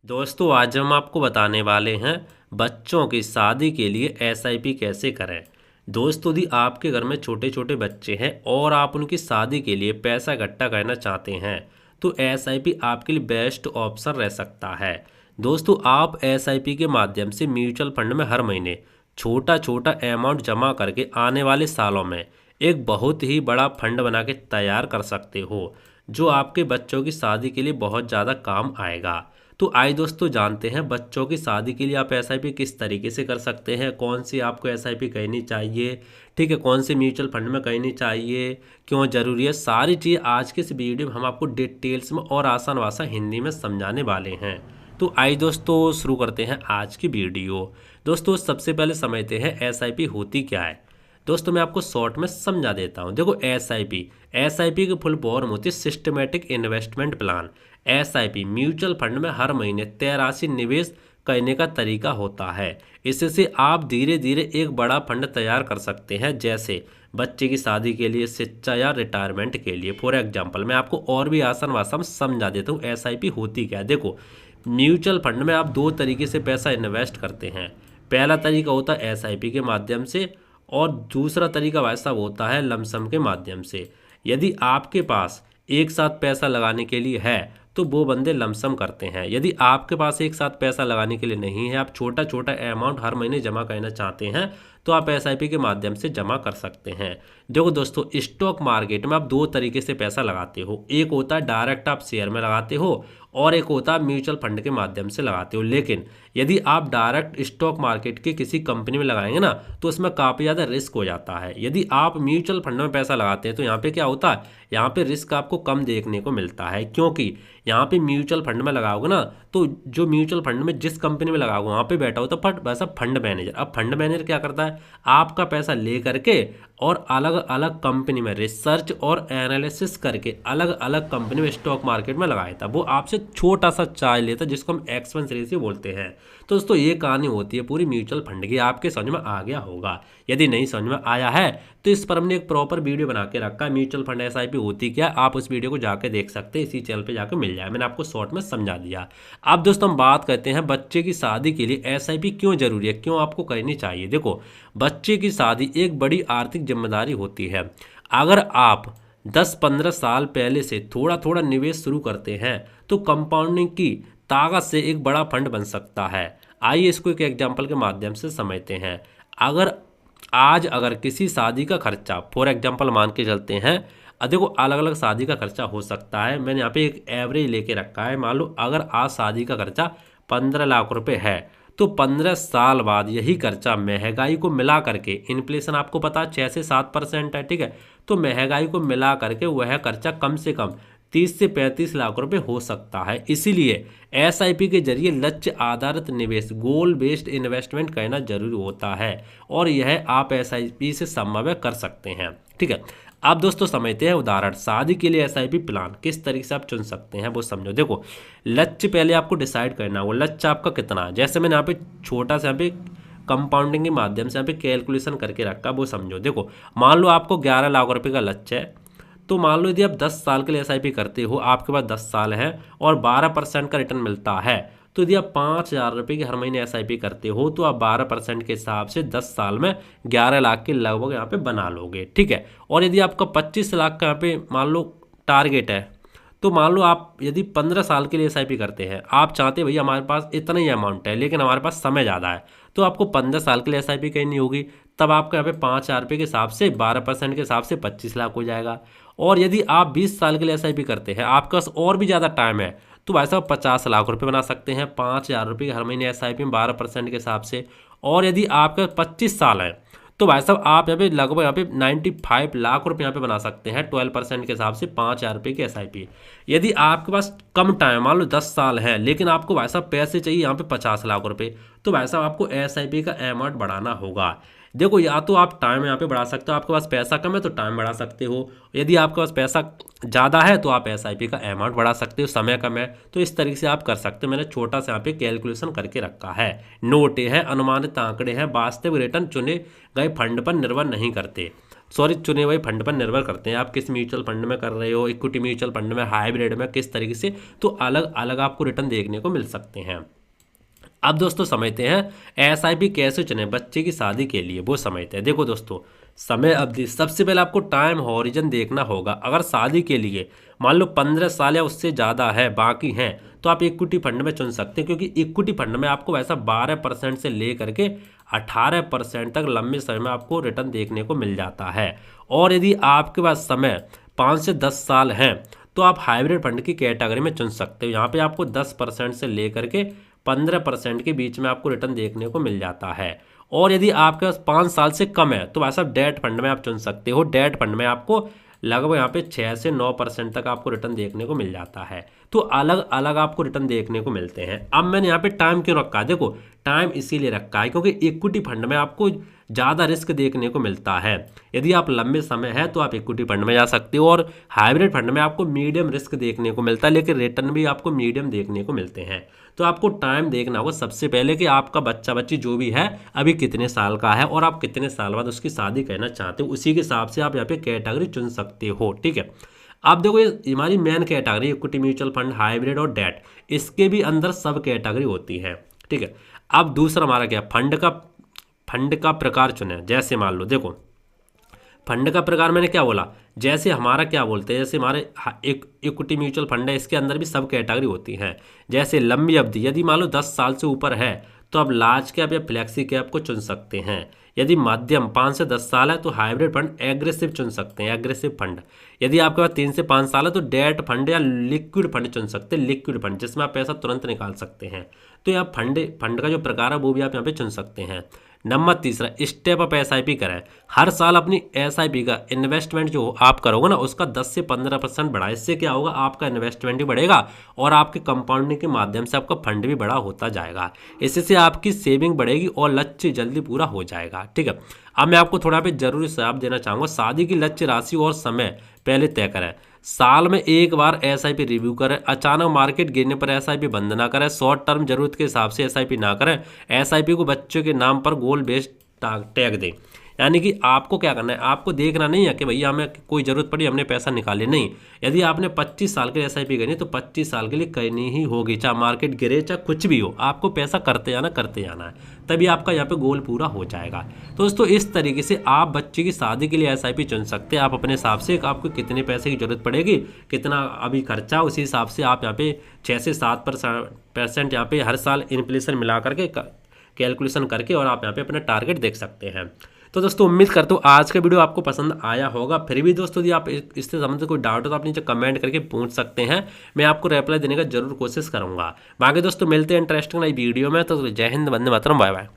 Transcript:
दोस्तों आज हम आपको बताने वाले हैं बच्चों की शादी के लिए एसआईपी कैसे करें। दोस्तों यदि आपके घर में छोटे छोटे बच्चे हैं और आप उनकी शादी के लिए पैसा इकट्ठा करना चाहते हैं तो एसआईपी आपके लिए बेस्ट ऑप्शन रह सकता है। दोस्तों आप एसआईपी के माध्यम से म्यूचुअल फंड में हर महीने छोटा छोटा अमाउंट जमा करके आने वाले सालों में एक बहुत ही बड़ा फंड बना के तैयार कर सकते हो, जो आपके बच्चों की शादी के लिए बहुत ज़्यादा काम आएगा। तो आइए दोस्तों जानते हैं बच्चों की शादी के लिए आप एसआईपी किस तरीके से कर सकते हैं, कौन सी आपको एसआईपी करनी चाहिए, ठीक है, कौन से म्यूचुअल फंड में करनी चाहिए, क्यों ज़रूरी है। सारी चीज़ आज के इस वीडियो में हम आपको डिटेल्स में और आसान भाषा हिंदी में समझाने वाले हैं। तो आइए दोस्तों शुरू करते हैं आज की वीडियो। दोस्तों सबसे पहले समझते हैं एसआईपी होती क्या है। दोस्तों मैं आपको शॉर्ट में समझा देता हूं। देखो एसआईपी की फुल फॉर्म होती है systematic investment plan. SIP mutual fund में हर महीने 83 निवेश करने का तरीका होता है। इससे आप धीरे धीरे एक बड़ा फंड तैयार कर सकते हैं, जैसे बच्चे की शादी के लिए, शिक्षा या रिटायरमेंट के लिए। फॉर एग्जाम्पल मैं आपको और भी आसान भाषा में समझा देता हूँ एसआईपी होती क्या है। देखो म्यूचुअल फंड में आप दो तरीके से पैसा इन्वेस्ट करते हैं। पहला तरीका होता है एसआईपी के माध्यम से और दूसरा तरीका वैसा होता है लमसम के माध्यम से। यदि आपके पास एक साथ पैसा लगाने के लिए है तो वो बंदे लमसम करते हैं। यदि आपके पास एक साथ पैसा लगाने के लिए नहीं है, आप छोटा छोटा अमाउंट हर महीने जमा करना चाहते हैं, तो आप एसआईपी के माध्यम से जमा कर सकते हैं। देखो दोस्तों स्टॉक मार्केट में आप दो तरीके से पैसा लगाते हो। एक होता है डायरेक्ट आप शेयर में लगाते हो और एक होता है म्यूचुअल फंड के माध्यम से लगाते हो। लेकिन यदि आप डायरेक्ट स्टॉक मार्केट के किसी कंपनी में लगाएंगे ना तो उसमें काफ़ी ज़्यादा रिस्क हो जाता है। यदि आप म्यूचुअल फंड में पैसा लगाते हैं तो यहाँ पे क्या होता है, यहाँ पे रिस्क आपको कम देखने को मिलता है, क्योंकि यहाँ पे म्यूचुअल फंड में लगाओगे ना तो जो म्यूचुअल फंड में जिस कंपनी में लगाओगे वहाँ पे बैठा होता है वैसा फंड मैनेजर। अब फंड मैनेजर क्या करता है, आपका पैसा ले करके और अलग अलग कंपनी में रिसर्च और एनालिसिस करके अलग अलग कंपनी में स्टॉक मार्केट में लगाया था। वो आपसे छोटा सा चार्ज लेता है जिसको हम एक्सपेंस रेशियो बोलते हैं। तो दोस्तों ये कहानी होती है पूरी म्यूचुअल फंड की। आपके समझ में आ गया होगा। यदि नहीं समझ में आया है तो इस पर हमने एक प्रॉपर वीडियो बना के रखा है, म्यूचुअल फंड एसआईपी होती क्या, आप उस वीडियो को जाके देख सकते हैं, इसी चैनल पे जाकर मिल जाए। मैंने आपको शॉर्ट में समझा दिया। अब दोस्तों हम बात करते हैं बच्चे की शादी के लिए एसआईपी क्यों जरूरी है, क्यों आपको करनी चाहिए। देखो बच्चे की शादी एक बड़ी आर्थिक जिम्मेदारी होती है। अगर आप 10-15 साल पहले से थोड़ा थोड़ा निवेश शुरू करते हैं तो कंपाउंडिंग की ताकत से एक बड़ा फंड बन सकता है। आइए इसको एक एग्जांपल के माध्यम से समझते हैं। अगर किसी शादी का खर्चा फॉर एग्जांपल मान के चलते हैं, देखो अलग अलग शादी का खर्चा हो सकता है, मैंने यहाँ पे एक एवरेज लेके रखा है। मान लो अगर आज शादी का खर्चा 15 लाख रुपए है तो 15 साल बाद यही खर्चा महंगाई को मिला करके, इन्फ्लेशन आपको पता है 6 से 7% है, ठीक है, तो महंगाई को मिला करके वह खर्चा कम से कम 30 से 35 लाख रुपए हो सकता है। इसीलिए एसआईपी के जरिए लक्ष्य आधारित निवेश, गोल बेस्ड इन्वेस्टमेंट करना जरूरी होता है और यह आप एसआईपी से संभव कर सकते हैं, ठीक है। अब दोस्तों समझते हैं उदाहरण। शादी के लिए एसआईपी प्लान किस तरीके से आप चुन सकते हैं वो समझो। देखो लक्ष्य पहले आपको डिसाइड करना होगा, लक्ष्य आपका कितना है। जैसे मैंने यहाँ पे छोटा सा यहाँ पे कंपाउंडिंग के माध्यम से यहाँ पे कैलकुलेशन करके रखा, वो समझो। देखो मान लो आपको 11 लाख रुपए का लक्ष्य है, तो मान लो यदि आप 10 साल के लिए एसआईपी करते हो, आपके पास 10 साल है और 12% का रिटर्न मिलता है, तो यदि आप 5,000 रुपये की हर महीने एसआईपी करते हो तो आप 12% के हिसाब से 10 साल में 11 लाख के लगभग यहाँ पे बना लोगे, ठीक है। और यदि आपका 25 लाख का यहाँ पे मान लो टारगेट है, तो मान लो आप यदि 15 साल के लिए एसआईपी करते हैं, आप चाहते भैया हमारे पास इतना ही अमाउंट है लेकिन हमारे पास समय ज़्यादा है, तो आपको 15 साल के लिए एसआईपी करनी होगी। तब आपको यहाँ पे 5,000 रुपये के हिसाब से 12% के हिसाब से 25 लाख हो जाएगा। और यदि आप 20 साल के लिए एसआईपी करते हैं, आपके पास और भी ज़्यादा टाइम है, तो भाई साहब 50 लाख रुपए बना सकते हैं 5,000 रुपये हर महीने एसआईपी में 12% के हिसाब से। और यदि आपका 25 साल है तो भाई साहब आप यहाँ पे लगभग यहाँ पे 95 लाख रुपए यहाँ पे बना सकते हैं 12% के हिसाब से 5,000 रुपये की एसआईपी। यदि आपके पास कम टाइम मान लो 10 साल है लेकिन आपको भाई साहब पैसे चाहिए यहाँ पे 50 लाख रुपए, तो भाई साहब आपको एसआईपी का अमाउंट बढ़ाना होगा। देखो या तो आप टाइम यहाँ पे बढ़ा सकते हो, आपके पास पैसा कम है तो टाइम बढ़ा सकते हो, यदि आपके पास पैसा ज़्यादा है तो आप एसआईपी का अमाउंट बढ़ा सकते हो, समय कम है तो इस तरीके से आप कर सकते हो। मैंने छोटा सा यहाँ पे कैलकुलेशन करके रखा है। नोट है, अनुमानित आंकड़े हैं, वास्तविक रिटर्न चुने गए फंड पर निर्भर नहीं करते। सॉरी चुने हुए फंड पर निर्भर करते हैं। आप किस म्यूचुअल फंड में कर रहे हो, इक्विटी म्यूचुअल फंड में, हाइब्रिड में, किस तरीके से, तो अलग अलग आपको रिटर्न देखने को मिल सकते हैं। अब दोस्तों समझते हैं एसआईपी कैसे चुने बच्चे की शादी के लिए, वो समझते हैं। देखो दोस्तों, समय अवधि, सबसे पहले आपको टाइम हॉरिजन देखना होगा। अगर शादी के लिए मान लो 15 साल या उससे ज़्यादा है बाकी हैं, तो आप इक्विटी फंड में चुन सकते हैं, क्योंकि इक्विटी फंड में आपको वैसा 12% से ले करके 18% तक लंबे समय में आपको रिटर्न देखने को मिल जाता है। और यदि आपके पास समय 5 से 10 साल हैं, तो आप हाइब्रिड फंड की कैटेगरी में चुन सकते हो। यहाँ पे आपको 10% से ले करके 15% के बीच में आपको रिटर्न देखने को मिल जाता है। और यदि आपके पास 5 साल से कम है, तो वैसा डेट फंड में आप चुन सकते हो। डेट फंड में आपको लगभग यहाँ पे 6 से 9% तक आपको रिटर्न देखने को मिल जाता है। तो अलग अलग आपको रिटर्न देखने को मिलते हैं। अब मैंने यहाँ पे टाइम क्यों रखा है, देखो टाइम इसीलिए रखा है क्योंकि इक्विटी फंड में आपको ज़्यादा रिस्क देखने को मिलता है। यदि आप लंबे समय है तो आप इक्विटी फंड में जा सकते हो, और हाइब्रिड फंड में आपको मीडियम रिस्क देखने को मिलता है, लेकिन रिटर्न भी आपको मीडियम देखने को मिलते हैं। तो आपको टाइम देखना होगा सबसे पहले कि आपका बच्चा बच्ची जो भी है अभी कितने साल का है, और आप कितने साल बाद उसकी शादी करना चाहते हो, उसी के हिसाब से आप यहाँ पे कैटेगरी चुन सकते हो। ठीक है, अब देखो ये हमारी main category equity mutual fund, hybrid और डेट, इसके भी अंदर सब कैटेगरी होती है। ठीक है, अब दूसरा हमारा क्या, फंड का प्रकार चुने। जैसे मान लो देखो, फंड का प्रकार मैंने क्या बोला, जैसे हमारा क्या बोलते हैं, जैसे हमारे एक इक्विटी म्यूचुअल फंड है, इसके अंदर भी सब कैटेगरी होती हैं। जैसे लंबी अवधि, यदि मान लो 10 साल से ऊपर है, तो आप लार्ज कैप या फ्लेक्सी कैप को चुन सकते हैं। यदि मध्यम 5 से 10 साल है, तो हाइब्रिड फंड एग्रेसिव चुन सकते हैं, एग्रेसिव फंड। यदि आपके पास 3 से 5 साल है, तो डेट फंड या लिक्विड फंड चुन सकते हैं, लिक्विड फंड जिसमें आप पैसा तुरंत निकाल सकते हैं। तो यहाँ फंड का जो प्रकार है वो भी आप यहाँ पे चुन सकते हैं। नंबर तीसरा, स्टेप अप एसआईपी करें। हर साल अपनी एसआईपी का इन्वेस्टमेंट जो आप करोगे ना, उसका 10 से 15% बढ़ाए। इससे क्या होगा, आपका इन्वेस्टमेंट भी बढ़ेगा और आपके कंपाउंडिंग के माध्यम से आपका फंड भी बड़ा होता जाएगा। इससे आपकी सेविंग बढ़ेगी और लक्ष्य जल्दी पूरा हो जाएगा। ठीक है, अब मैं आपको थोड़ा पे जरूरी सुझाव देना चाहूँगा। शादी की लक्ष्य राशि और समय पहले तय करें। साल में एक बार एसआईपी रिव्यू करें। अचानक मार्केट गिरने पर एसआईपी बंद ना करें। शॉर्ट टर्म जरूरत के हिसाब से एसआईपी ना करें। एसआईपी को बच्चों के नाम पर गोल बेस्ड टैग दें। यानी कि आपको क्या करना है, आपको देखना नहीं है कि भैया हमें कोई ज़रूरत पड़ी हमने पैसा निकाले, नहीं। यदि आपने 25 साल के लिए एसआईपी करनी तो 25 साल के लिए करनी ही होगी, चाहे मार्केट गिरे चाहे कुछ भी हो, आपको पैसा करते जाना है, तभी आपका यहाँ पे गोल पूरा हो जाएगा। तो दोस्तों इस तरीके से आप बच्चे की शादी के लिए एसआईपी चुन सकते हैं। आप अपने हिसाब से आपको कितने पैसे की जरूरत पड़ेगी, कितना अभी खर्चा, उसी हिसाब से आप यहाँ पे 6 से 7% यहाँ पे हर साल इन्फ्लेशन मिला करके कैलकुलेशन करके और आप यहाँ पे अपना टारगेट देख सकते हैं। तो दोस्तों उम्मीद करता हूँ आज का वीडियो आपको पसंद आया होगा। फिर भी दोस्तों यदि आप इससे संबंधित कोई डाउट हो तो आप नीचे कमेंट करके पूछ सकते हैं, मैं आपको रिप्लाई देने का जरूर कोशिश करूंगा। बाकी दोस्तों मिलते हैं इंटरेस्टिंग नई वीडियो में। तो जय हिंद, वंदे मातरम, बाय बाय।